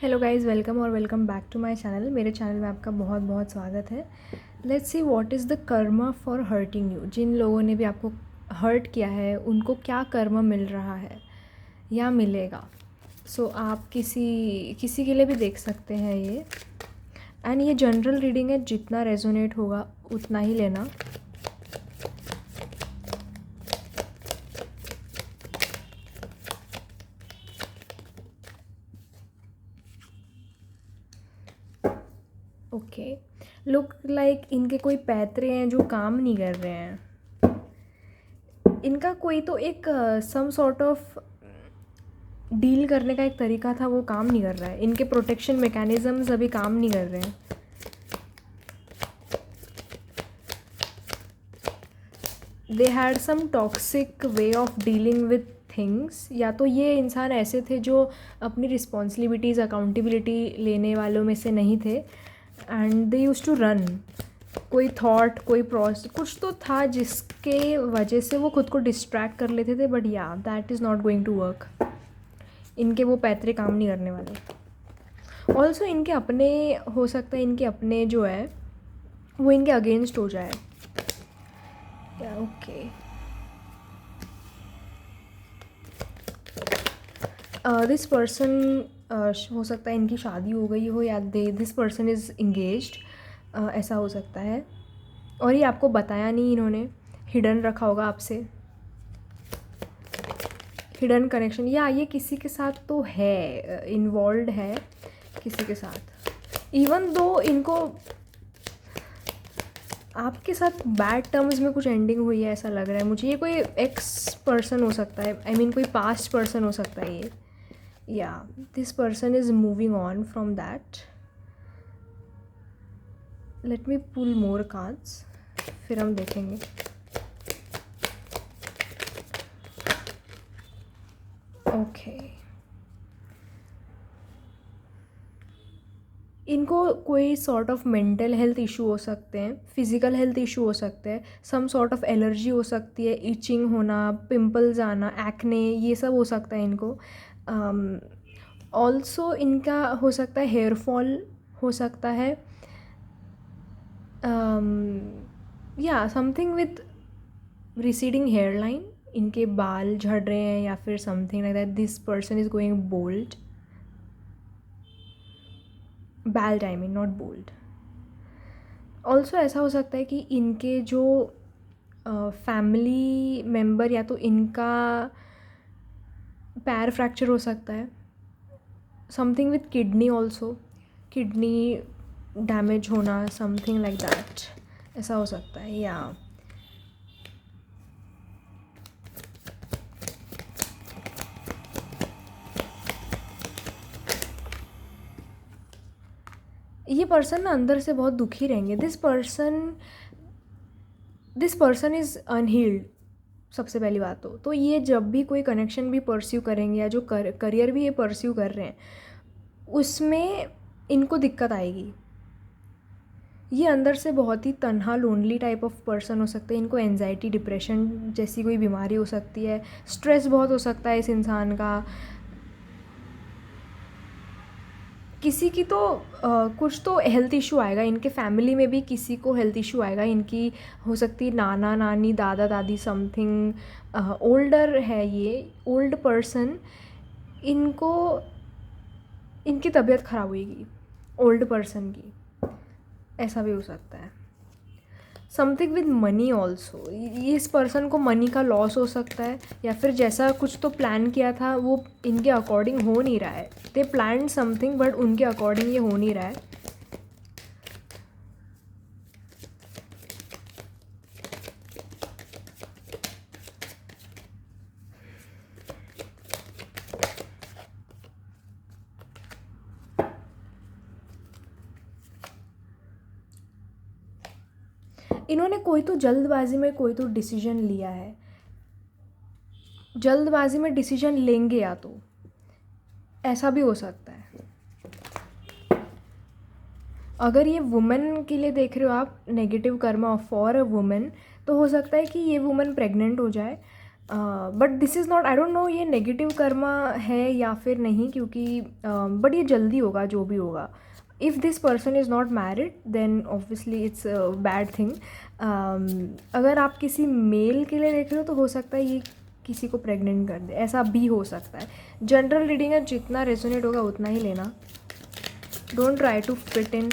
Hello guys, welcome और welcome back to my channel. मेरे channel में आपका बहुत बहुत स्वागत है। Let's see what is the karma for hurting you. जिन लोगों ने भी आपको हर्ट किया है उनको क्या कर्मा मिल रहा है या मिलेगा। आप किसी किसी के लिए भी देख सकते हैं ये। एंड ये जनरल रीडिंग है, जितना रेजोनेट होगा उतना ही लेना। ओके, लुक लाइक इनके कोई पैतरे हैं जो काम नहीं कर रहे हैं। इनका कोई तो एक सम सॉर्ट ऑफ डील करने का एक तरीका था, वो काम नहीं कर रहा है। इनके प्रोटेक्शन मैकेनिज़म्स अभी काम नहीं कर रहे हैं। They had some toxic way of dealing with things. या तो ये इंसान ऐसे थे जो अपनी रिस्पॉन्सिबिलिटीज़ अकाउंटेबिलिटी लेने वालों में से नहीं थे। And they use to run कोई थॉट, कोई प्रोसेस, कुछ तो था जिसके वजह से वो खुद को डिस्ट्रैक्ट कर लेते थे। बट या that is not going to work. इनके वो पैतरे काम नहीं करने वाले। ऑल्सो इनके अपने, हो सकता है इनके अपने जो है वो इनके अगेंस्ट हो जाए। ओके, दिस पर्सन, हो सकता है इनकी शादी हो गई हो या दिस पर्सन इज़ इंगेज्ड, ऐसा हो सकता है। और ये आपको बताया नहीं, इन्होंने हिडन रखा होगा आपसे। हिडन कनेक्शन, या ये किसी के साथ तो है, इन्वॉल्व है किसी के साथ। इवन दो इनको आपके साथ बैड टर्म्स में कुछ एंडिंग हुई है, ऐसा लग रहा है मुझे। ये कोई एक्स पर्सन हो सकता है, आई मीन कोई पास्ट पर्सन हो सकता है ये। या this person is moving on from that. Let me pull more cards, फिर हम देखेंगे। ओके, इनको कोई sort of mental health issue हो सकते हैं, फिज़िकल हेल्थ इशू हो सकते हैं, सम सॉर्ट ऑफ एलर्जी हो सकती है, इचिंग होना, पिंपल्स आना, एक्ने, ये सब हो सकता है इनको। ऑल्सो इनका हो सकता है हेयर फॉल हो सकता है, या something with receding hair line. इनके बाल झड़ रहे हैं या फिर something like that. This person is going bold, bald I mean, not bold. Also ऐसा हो सकता है कि इनके जो फैमिली मेम्बर, या तो इनका पैर फ्रैक्चर हो सकता है, something with kidney also, kidney damage होना, समथिंग लाइक दैट, ऐसा हो सकता है। या ये पर्सन ना अंदर से बहुत दुखी रहेंगे। This person is unhealed. सबसे पहली बात तो ये जब भी कोई कनेक्शन भी परस्यू करेंगे या जो करियर भी ये परस्यू कर रहे हैं उसमें इनको दिक्कत आएगी। ये अंदर से बहुत ही तन्हा, लोनली टाइप ऑफ पर्सन हो सकते हैं। इनको एंजाइटी, डिप्रेशन जैसी कोई बीमारी हो सकती है। स्ट्रेस बहुत हो सकता है इस इंसान का। किसी की तो कुछ तो हेल्थ इशू आएगा, इनके फैमिली में भी किसी को हेल्थ इशू आएगा। इनकी हो सकती है नाना नानी, दादा दादी, समथिंग ओल्डर है ये, ओल्ड पर्सन। इनको इनकी तबीयत ख़राब होगी ओल्ड पर्सन की, ऐसा भी हो सकता है। समथिंग विद मनी ऑल्सो, इस पर्सन को मनी का लॉस हो सकता है, या फिर जैसा कुछ तो प्लान किया था वो इनके अकॉर्डिंग हो नहीं रहा है। दे प्लान समथिंग बट उनके अकॉर्डिंग ये हो नहीं रहा है। इन्होंने कोई तो जल्दबाजी में कोई तो डिसीजन लिया है, जल्दबाजी में डिसीजन लेंगे, या तो ऐसा भी हो सकता है। अगर ये वुमेन के लिए देख रहे हो आप, negative Karma for a women, तो हो सकता है कि ये वुमेन प्रेग्नेंट हो जाए but this is not, I don't no ये नेगेटिव कर्मा है या फिर नहीं, क्योंकि बट ये जल्दी होगा जो भी होगा. If this person is not married then obviously it's bad thing. अगर आप किसी मेल के लिए देख रहे हो तो हो सकता है ये किसी को प्रेग्नेंट कर दे, ऐसा भी हो सकता है. जनरल रीडिंग है, जितना रेजोनेट होगा उतना ही लेना. Don't try to fit in.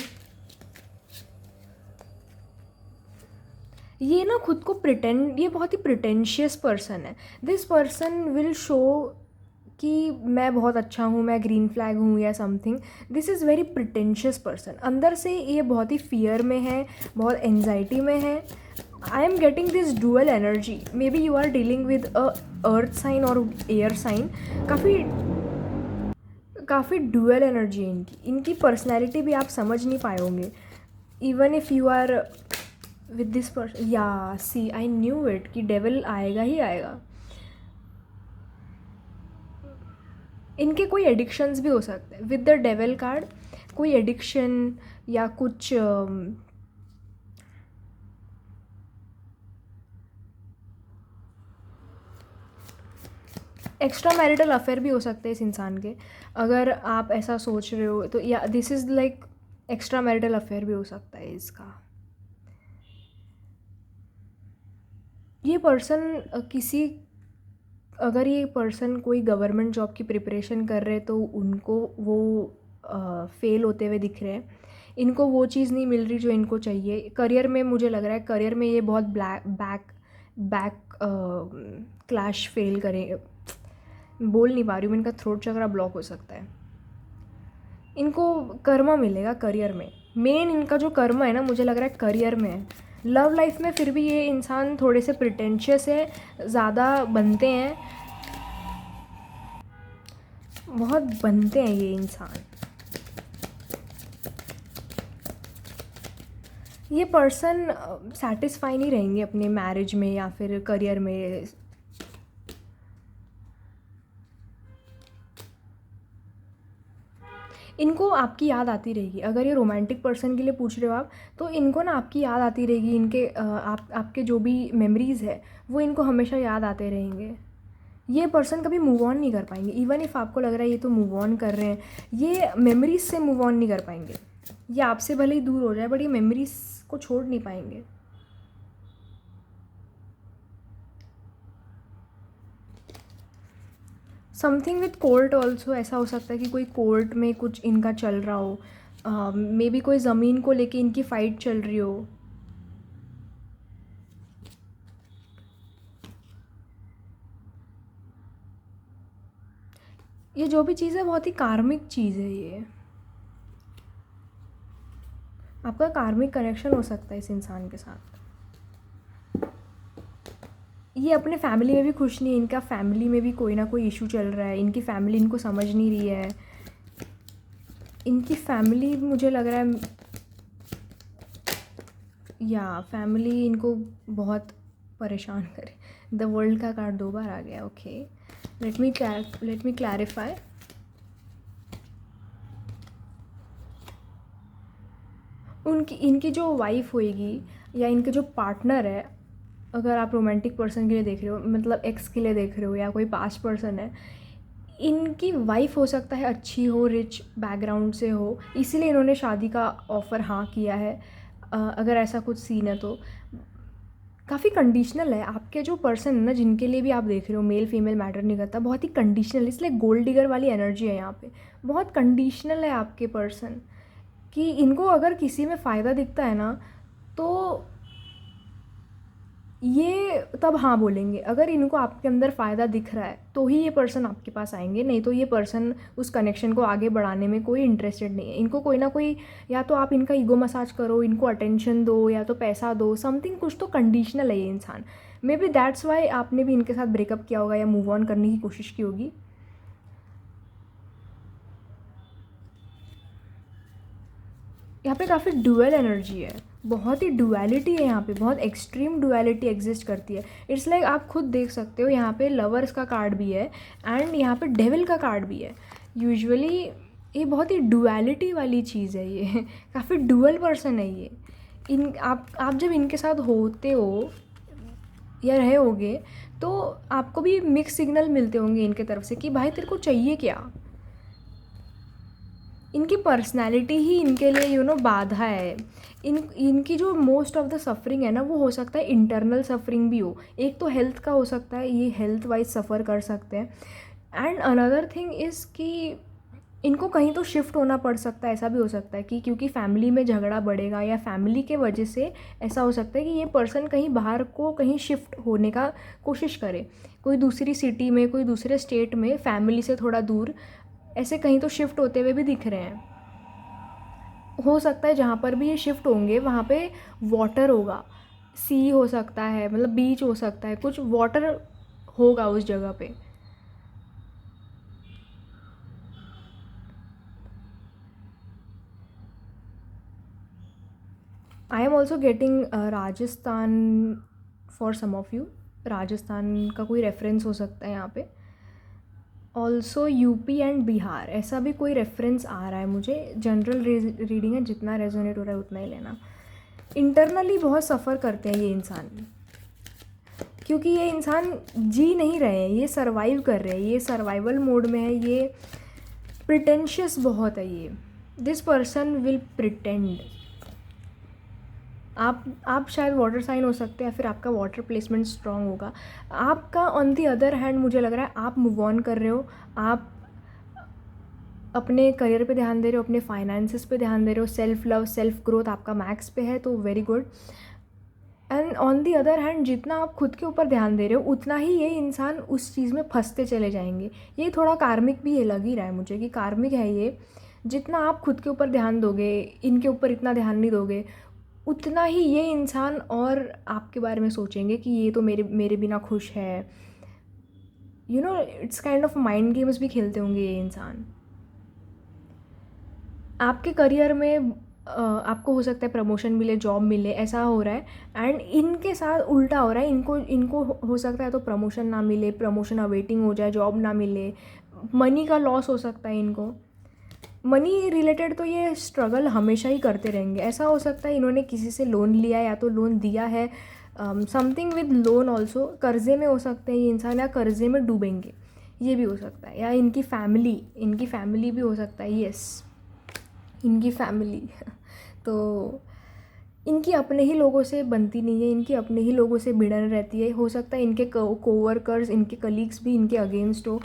ये ना खुद को प्रिटेंड, ये बहुत ही प्रिटेंशियस पर्सन है. दिस पर्सन विल शो कि मैं बहुत अच्छा हूँ, मैं ग्रीन फ्लैग हूँ या something. This is very pretentious person. अंदर से ये बहुत ही फियर में है, बहुत एंजाइटी में है. I am getting this dual energy. Maybe you are dealing with a earth sign और एयर साइन. काफ़ी डुअल एनर्जी है इनकी. इनकी पर्सनैलिटी भी आप समझ नहीं पाए होंगे. Even if you are with this person, या सी आई न्यू इट कि डेविल आएगा ही आएगा. इनके कोई एडिक्शंस भी हो सकते हैं विद द डेविल कार्ड. कोई एडिक्शन या कुछ एक्स्ट्रा मैरिटल अफेयर भी हो सकते हैं इस इंसान के. अगर आप ऐसा सोच रहे हो तो या this is like extra marital affair भी हो सकता है इसका. ये पर्सन अगर ये पर्सन कोई गवर्नमेंट जॉब की प्रिपरेशन कर रहे तो उनको वो फेल होते हुए दिख रहे हैं. इनको वो चीज़ नहीं मिल रही जो इनको चाहिए. करियर में मुझे लग रहा है करियर में ये बहुत बैक क्लैश फेल करें. बोल नहीं पा रही हूँ, इनका थ्रोट चक्रा ब्लॉक हो सकता है. इनको कर्मा मिलेगा करियर में. मेन इनका जो कर्मा है ना, मुझे लग रहा है करियर में है. लव लाइफ में फिर भी ये इंसान थोड़े से प्रिटेंशियस है, ज़्यादा बनते हैं, बहुत बनते हैं ये इंसान. ये पर्सन सेटिस्फाई नहीं रहेंगे अपने मैरिज में या फिर करियर में. इनको आपकी याद आती रहेगी. अगर ये रोमांटिक पर्सन के लिए पूछ रहे हो आप, तो इनको ना आपकी याद आती रहेगी. इनके आपके जो भी मेमोरीज़ है वो इनको हमेशा याद आते रहेंगे. ये पर्सन कभी मूव ऑन नहीं कर पाएंगे. इवन इफ़ आपको लग रहा है ये तो मूव ऑन कर रहे हैं, ये मेमोरीज से मूव ऑन नहीं कर पाएंगे. ये आपसे भले ही दूर हो जाए बट ये मेमोरीज को छोड़ नहीं पाएंगे. Something with court also. ऐसा हो सकता है कि कोई कोर्ट में कुछ इनका चल रहा हो. मे बी कोई ज़मीन को लेके इनकी फ़ाइट चल रही हो. ये जो भी चीज़ है बहुत ही कार्मिक चीज़ है. ये आपका कार्मिक कनेक्शन हो सकता है इस इंसान के साथ. ये अपने फैमिली में भी खुश नहीं है. इनका फैमिली में भी कोई ना कोई इशू चल रहा है. इनकी फैमिली इनको समझ नहीं रही है. इनकी फैमिली मुझे लग रहा है या फैमिली इनको बहुत परेशान करे. द वर्ल्ड का कार्ड 2 बार आ गया. Okay, let me clarify. इनकी जो वाइफ होएगी या इनके जो पार्टनर है, अगर आप रोमांटिक पर्सन के लिए देख रहे हो, मतलब एक्स के लिए देख रहे हो या कोई पास्ट पर्सन है, इनकी वाइफ हो सकता है अच्छी हो, रिच बैकग्राउंड से हो, इसीलिए इन्होंने शादी का ऑफ़र हाँ किया है. अगर ऐसा कुछ सीन है तो काफ़ी कंडीशनल है. आपके जो पर्सन है ना, जिनके लिए भी आप देख रहे हो, मेल फीमेल मैटर नहीं करता, बहुत ही कंडीशनल. इसलिए गोल्ड डिगर वाली एनर्जी है यहाँ पे. बहुत कंडीशनल है आपके पर्सन कि इनको अगर किसी में फ़ायदा दिखता है ना तो ये तब हाँ बोलेंगे. अगर इनको आपके अंदर फ़ायदा दिख रहा है तो ही ये पर्सन आपके पास आएंगे, नहीं तो ये पर्सन उस कनेक्शन को आगे बढ़ाने में कोई इंटरेस्टेड नहीं है. इनको कोई ना कोई, या तो आप इनका ईगो मसाज करो, इनको अटेंशन दो, या तो पैसा दो, समथिंग. कुछ तो कंडीशनल है ये इंसान. मे बी दैट्स वाई आपने भी इनके साथ ब्रेकअप किया होगा या मूव ऑन करने की कोशिश की होगी. यहाँ पे काफ़ी डुअल एनर्जी है. बहुत ही डुअलिटी है यहाँ पे. बहुत एक्सट्रीम डुअलिटी एग्जिस्ट करती है. इट्स लाइक आप खुद देख सकते हो, यहाँ पे लवर्स का कार्ड भी है एंड यहाँ पे डेविल का कार्ड भी है. यूजुअली ये बहुत ही डुअलिटी वाली चीज़ है. ये काफ़ी डुअल पर्सन है ये. आप जब इनके साथ होते हो, या रहे होगे तो आपको भी मिक्स सिग्नल मिलते होंगे इनके तरफ से कि भाई तेरे को चाहिए क्या। इनकी पर्सनैलिटी ही इनके लिए बाधा है। इनकी जो मोस्ट ऑफ द सफरिंग है ना, वो हो सकता है इंटरनल सफरिंग भी हो। एक तो हेल्थ का हो सकता है, ये हेल्थ वाइज सफ़र कर सकते हैं। एंड अनदर थिंग इज़ कि इनको कहीं तो शिफ्ट होना पड़ सकता है। ऐसा भी हो सकता है कि क्योंकि फैमिली में झगड़ा बढ़ेगा या फैमिली के वजह से ऐसा हो सकता है कि ये पर्सन कहीं बाहर को कहीं शिफ्ट होने का कोशिश करे, कोई दूसरी सिटी में, कोई दूसरे स्टेट में, फैमिली से थोड़ा दूर, ऐसे कहीं तो शिफ्ट होते हुए भी दिख रहे हैं। हो सकता है जहाँ पर भी ये शिफ्ट होंगे वहाँ पे वाटर होगा, सी हो सकता है, मतलब बीच हो सकता है, कुछ वाटर होगा उस जगह पे। I am also getting Rajasthan for some of you. Rajasthan का कोई रेफरेंस हो सकता है यहाँ पे। ऑल्सो यूपी एंड बिहार, ऐसा भी कोई रेफरेंस आ रहा है मुझे। जनरल रीडिंग है, जितना रेजोनेट हो रहा है उतना ही लेना। इंटरनली बहुत सफ़र करते हैं ये इंसान, क्योंकि ये इंसान जी नहीं रहे हैं, ये सर्वाइव कर रहे हैं, ये सर्वाइवल मोड में है। ये प्रिटेंशियस बहुत है ये। This person will pretend. आप शायद वाटर साइन हो सकते हैं, फिर आपका वाटर प्लेसमेंट स्ट्रांग होगा। आपका ऑन दी अदर हैंड मुझे लग रहा है आप मूव ऑन कर रहे हो, आप अपने करियर पे ध्यान दे रहे हो, अपने फाइनेंसेस पे ध्यान दे रहे हो, सेल्फ लव, सेल्फ ग्रोथ आपका मैक्स पे है, तो very good. And on the other hand जितना आप खुद के ऊपर ध्यान दे रहे हो उतना ही ये इंसान उस चीज़ में फंसते चले जाएंगे। ये थोड़ा कार्मिक भी ये लग ही रहा है मुझे कि कार्मिक है ये। जितना आप खुद के ऊपर ध्यान दोगे, इनके ऊपर इतना ध्यान नहीं दोगे, उतना ही ये इंसान और आपके बारे में सोचेंगे कि ये तो मेरे मेरे बिना खुश है। It's kind of mind games भी खेलते होंगे ये इंसान। आपके करियर में आपको हो सकता है प्रमोशन मिले, जॉब मिले, ऐसा हो रहा है। एंड इनके साथ उल्टा हो रहा है, इनको हो सकता है तो प्रमोशन ना मिले, प्रमोशन अवेटिंग हो जाए, जॉब ना मिले, मनी का लॉस हो सकता है इनको। मनी रिलेटेड तो ये स्ट्रगल हमेशा ही करते रहेंगे। ऐसा हो सकता है इन्होंने किसी से लोन लिया या तो लोन दिया है, समथिंग विद लोन ऑल्सो। कर्ज़े में हो सकते हैं ये इंसान, या कर्ज़े में डूबेंगे, ये भी हो सकता है। या इनकी फैमिली भी हो सकता है। येस, इनकी फैमिली तो इनकी अपने ही लोगों से बनती नहीं है, इनकी अपने ही लोगों से भिड़न रहती है। हो सकता है इनके कोवर्कर्स, इनके कलीग्स भी इनके अगेंस्ट हो।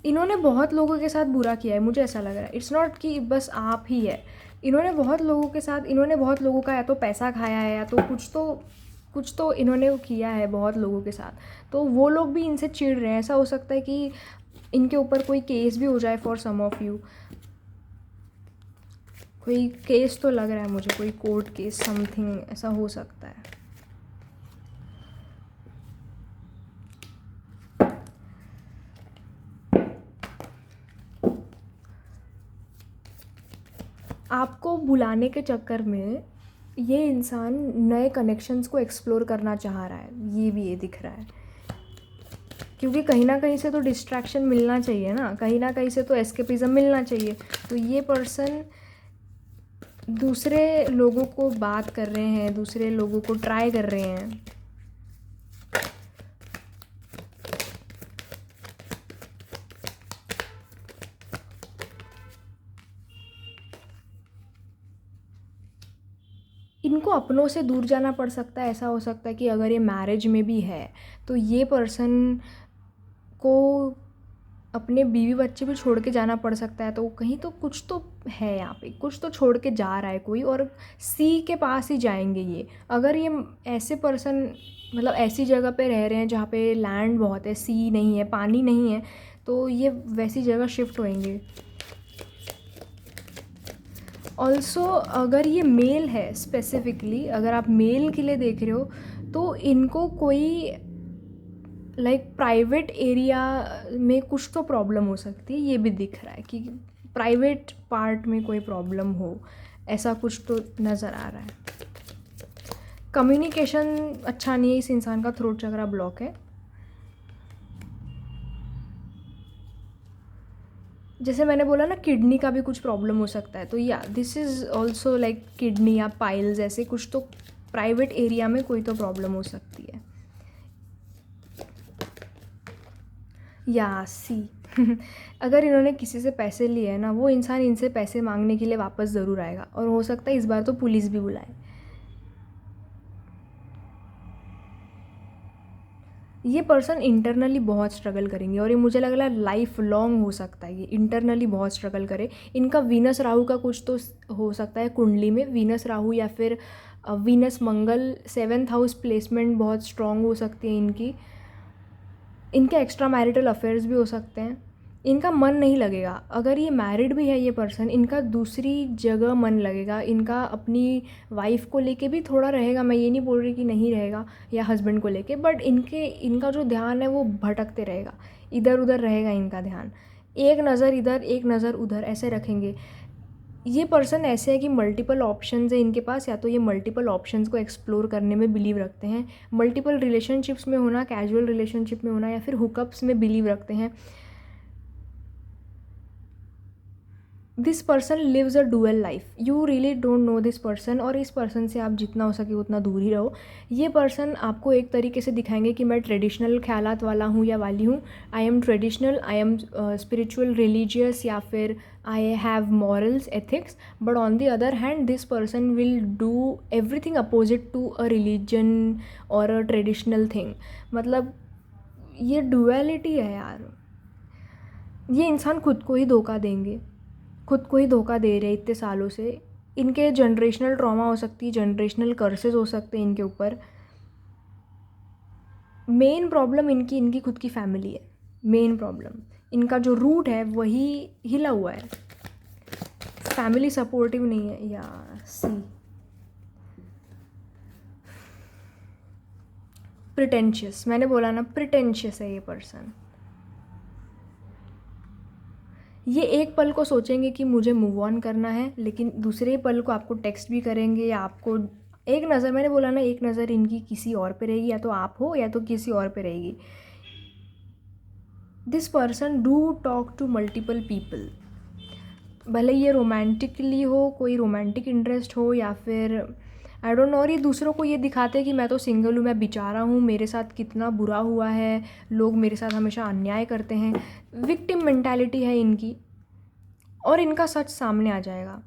इन्होंने बहुत लोगों के साथ बुरा किया है, मुझे ऐसा लग रहा है। इट्स नॉट कि बस आप ही है, इन्होंने बहुत लोगों के साथ, इन्होंने बहुत लोगों का या तो पैसा खाया है या तो कुछ तो इन्होंने किया है बहुत लोगों के साथ। तो वो लोग भी इनसे चिढ़ रहे हैं। ऐसा हो सकता है कि इनके ऊपर कोई केस भी हो जाए फॉर सम ऑफ यू। कोई केस तो लग रहा है मुझे, कोई कोर्ट केस समथिंग ऐसा हो सकता है। आपको बुलाने के चक्कर में ये इंसान नए कनेक्शंस को एक्सप्लोर करना चाह रहा है, ये दिख रहा है। क्योंकि कहीं ना कहीं से तो डिस्ट्रैक्शन मिलना चाहिए ना, कहीं ना कहीं से तो एस्केपिज्म मिलना चाहिए। तो ये पर्सन दूसरे लोगों को बात कर रहे हैं, दूसरे लोगों को ट्राई कर रहे हैं। इनको अपनों से दूर जाना पड़ सकता है। ऐसा हो सकता है कि अगर ये मैरिज में भी है तो ये पर्सन को अपने बीवी बच्चे भी छोड़ के जाना पड़ सकता है। तो कहीं तो कुछ तो है यहाँ पे, कुछ तो छोड़ के जा रहा है कोई, और सी के पास ही जाएंगे ये। अगर ये ऐसे पर्सन मतलब ऐसी जगह पे रह रहे हैं जहाँ पे लैंड बहुत है, सी नहीं है, पानी नहीं है, तो ये वैसी जगह शिफ्ट होएंगे। ऑल्सो अगर ये मेल है, स्पेसिफिकली अगर आप मेल के लिए देख रहे हो, तो इनको कोई प्राइवेट एरिया में कुछ तो प्रॉब्लम हो सकती है। ये भी दिख रहा है कि प्राइवेट पार्ट में कोई प्रॉब्लम हो, ऐसा कुछ तो नज़र आ रहा है। कम्युनिकेशन अच्छा नहीं है, इस इंसान का थ्रोट चक्रा ब्लॉक है। जैसे मैंने बोला ना किडनी का भी कुछ प्रॉब्लम हो सकता है, तो या this is also like kidney या पाइल्स, ऐसे कुछ तो प्राइवेट एरिया में कोई तो प्रॉब्लम हो सकती है। या सी अगर इन्होंने किसी से पैसे लिए हैं ना, वो इंसान इनसे पैसे मांगने के लिए वापस ज़रूर आएगा, और हो सकता है इस बार तो पुलिस भी बुलाए। ये पर्सन इंटरनली बहुत स्ट्रगल करेंगे, और ये मुझे लग रहा है लाइफ लॉन्ग हो सकता है ये इंटरनली बहुत स्ट्रगल करे। इनका वीनस राहु का कुछ तो हो सकता है कुंडली में, वीनस राहु या फिर वीनस मंगल 7th हाउस प्लेसमेंट बहुत स्ट्रॉन्ग हो सकती है इनकी। इनके एक्स्ट्रा मैरिटल अफेयर्स भी हो सकते हैं। इनका मन नहीं लगेगा, अगर ये मैरिड भी है ये पर्सन, इनका दूसरी जगह मन लगेगा। इनका अपनी वाइफ को लेके भी थोड़ा रहेगा, मैं ये नहीं बोल रही कि नहीं रहेगा, या हस्बैंड को लेके, बट इनका जो ध्यान है वो भटकते रहेगा, इधर उधर रहेगा इनका ध्यान। एक नज़र इधर एक नज़र उधर ऐसे रखेंगे। ये पर्सन ऐसे है कि मल्टीपल ऑप्शंस है इनके पास, या तो ये मल्टीपल ऑप्शंस को एक्सप्लोर करने में बिलीव रखते हैं, मल्टीपल रिलेशनशिप्स में होना, कैजुअल रिलेशनशिप में होना, या फिर हुकअप्स में बिलीव रखते हैं। This person lives a dual life, you really don't know this person, और इस पर्सन से आप जितना हो सके उतना दूर ही रहो। ये पर्सन आपको एक तरीके से दिखाएंगे कि मैं ट्रेडिशनल ख्यालात वाला हूँ या वाली हूँ, I am traditional, I am spiritual, religious, या फिर I have morals, ethics, but on the other hand this person will do everything opposite to a religion और अ ट्रेडिशनल थिंग। मतलब ये डुअलिटी है यार। ये इंसान खुद को ही धोखा देंगे, खुद को ही धोखा दे रहे इतने सालों से। इनके जनरेशनल ट्रॉमा हो सकती है, जनरेशनल कर्सेस हो सकते हैं इनके ऊपर। मेन प्रॉब्लम इनकी इनकी खुद की फैमिली है। मेन प्रॉब्लम इनका जो रूट है वही हिला हुआ है, फैमिली सपोर्टिव नहीं है। या सी प्रिटेंशियस, मैंने बोला ना प्रिटेंशियस है ये पर्सन। ये एक पल को सोचेंगे कि मुझे मूव ऑन करना है, लेकिन दूसरे पल को आपको टेक्स्ट भी करेंगे, या आपको एक नज़र, मैंने बोला ना एक नज़र इनकी किसी और पे रहेगी, या तो आप हो या तो किसी और पे रहेगी। This person do talk to multiple people, भले ये रोमांटिकली हो, कोई रोमांटिक इंटरेस्ट हो, या फिर आई डोंट नो। और ये दूसरों को ये दिखाते हैं कि मैं तो सिंगल हूँ, मैं बेचारा हूँ, मेरे साथ कितना बुरा हुआ है, लोग मेरे साथ हमेशा अन्याय करते हैं। विक्टिम मेंटालिटी है इनकी, और इनका सच सामने आ जाएगा।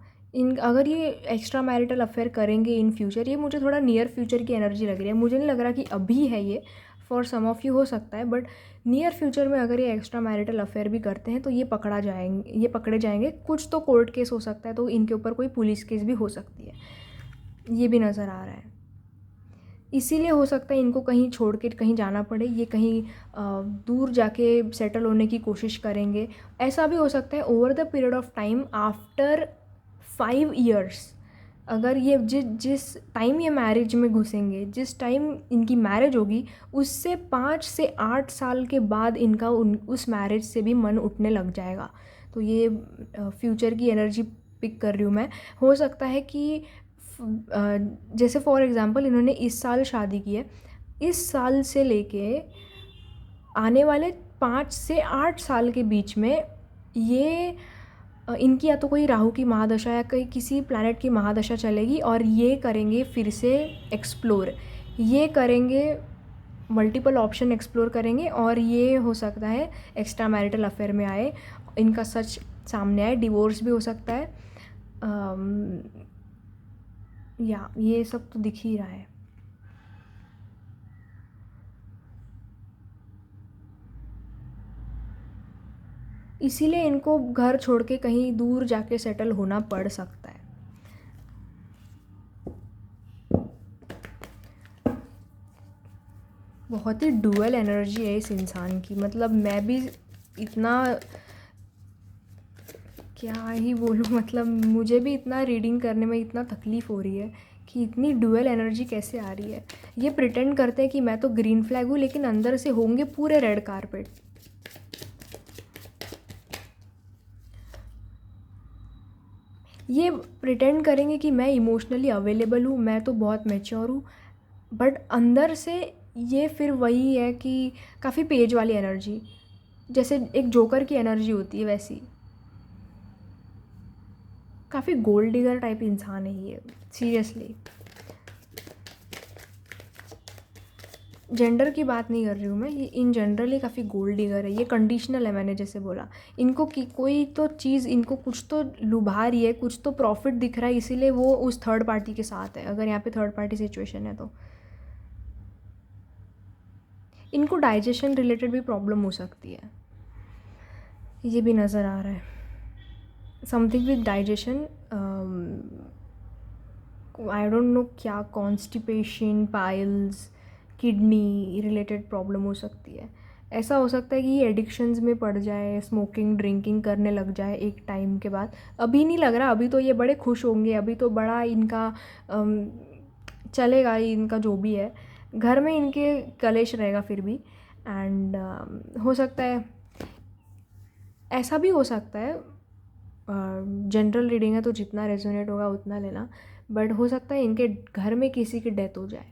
अगर ये एक्स्ट्रा मैरिटल अफेयर करेंगे इन फ्यूचर, ये मुझे थोड़ा नियर फ्यूचर की एनर्जी लग रही है, मुझे नहीं लग रहा कि अभी है ये, फॉर सम ऑफ यू हो सकता है, बट नियर फ्यूचर में अगर ये एक्स्ट्रा मैरिटल अफेयर भी करते हैं तो ये पकड़े जाएंगे। कुछ तो कोर्ट केस हो सकता है, तो इनके ऊपर कोई पुलिस केस भी हो सकती है, ये भी नज़र आ रहा है। इसीलिए हो सकता है इनको कहीं छोड़ के कहीं जाना पड़े, ये कहीं दूर जाके सेटल होने की कोशिश करेंगे। ऐसा भी हो सकता है over the period of time after 5 years, अगर ये जिस टाइम ये मैरिज में घुसेंगे, जिस टाइम इनकी मैरिज होगी, उससे 5 से 8 साल के बाद इनका उस मैरिज से भी मन उठने लग जाएगा। तो ये फ्यूचर की एनर्जी पिक कर रही हूँ मैं। हो सकता है कि जैसे फॉर एग्ज़ाम्पल इन्होंने इस साल शादी की है, इस साल से लेके आने वाले 5 से 8 साल के बीच में ये इनकी या तो कोई राहु की महादशा या कहीं किसी प्लैनेट की महादशा चलेगी, और ये करेंगे फिर से एक्सप्लोर, ये करेंगे मल्टीपल ऑप्शन एक्सप्लोर करेंगे, और ये हो सकता है एक्स्ट्रा मैरिटल अफेयर में आए, इनका सच सामने आए, डिवोर्स भी हो सकता है। या ये सब तो दिख ही रहा है। इसीलिए इनको घर छोड़ के कहीं दूर जाके सेटल होना पड़ सकता है। बहुत ही डुअल एनर्जी है इस इंसान की, मतलब मैं भी इतना क्या ही बोलूँ, मतलब मुझे भी इतना रीडिंग करने में इतना तकलीफ़ हो रही है कि इतनी डुअल एनर्जी कैसे आ रही है। ये प्रिटेंड करते हैं कि मैं तो ग्रीन फ्लैग हूँ, लेकिन अंदर से होंगे पूरे रेड कारपेट। ये प्रिटेंड करेंगे कि मैं इमोशनली अवेलेबल हूँ, मैं तो बहुत मैच्योर हूँ, बट अंदर से ये फिर वही है कि काफ़ी पेज वाली एनर्जी, जैसे एक जोकर की एनर्जी होती है वैसी। काफ़ी गोल्ड डिगर टाइप इंसान है ये, सीरियसली। जेंडर की बात नहीं कर रही हूँ मैं, ये इन जनरल ही काफ़ी गोल्ड डिगर है। ये कंडीशनल है, मैंने जैसे बोला। इनको कोई तो चीज़ इनको कुछ तो लुभा रही है, कुछ तो प्रॉफिट दिख रहा है, इसीलिए वो उस थर्ड पार्टी के साथ है, अगर यहाँ पे थर्ड पार्टी सिचुएशन है तो। इनको डाइजेशन रिलेटेड भी प्रॉब्लम हो सकती है, ये भी नज़र आ रहा है। Something with digestion, I don't know क्या, constipation, piles, kidney related problem हो सकती है। ऐसा हो सकता है कि ये एडिक्शंस में पड़ जाए, स्मोकिंग ड्रिंकिंग करने लग जाए एक टाइम के बाद। अभी नहीं लग रहा, अभी तो ये बड़े खुश होंगे, अभी तो बड़ा इनका चलेगा, इनका जो भी है, घर में इनके कलेश रहेगा फिर भी। एंड हो सकता है, ऐसा भी हो सकता है, जनरल रीडिंग है तो जितना रेजोनेट होगा उतना लेना, बट हो सकता है इनके घर में किसी की डेथ हो जाए,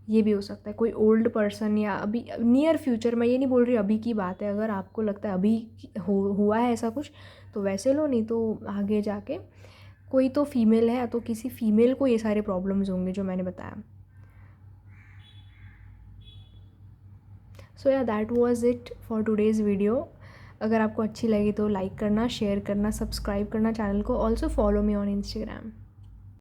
ये भी हो सकता है। कोई ओल्ड पर्सन, या अभी नियर फ्यूचर, मैं ये नहीं बोल रही अभी की बात है, अगर आपको लगता है अभी हुआ है ऐसा कुछ तो वैसे लो, नहीं तो आगे जाके कोई तो फीमेल है तो किसी फीमेल को ये सारे प्रॉब्लम्स होंगे जो मैंने बताया। सो या that was it for today's video. अगर आपको अच्छी लगी तो लाइक करना, शेयर करना, सब्सक्राइब करना चैनल को। Also follow me on Instagram.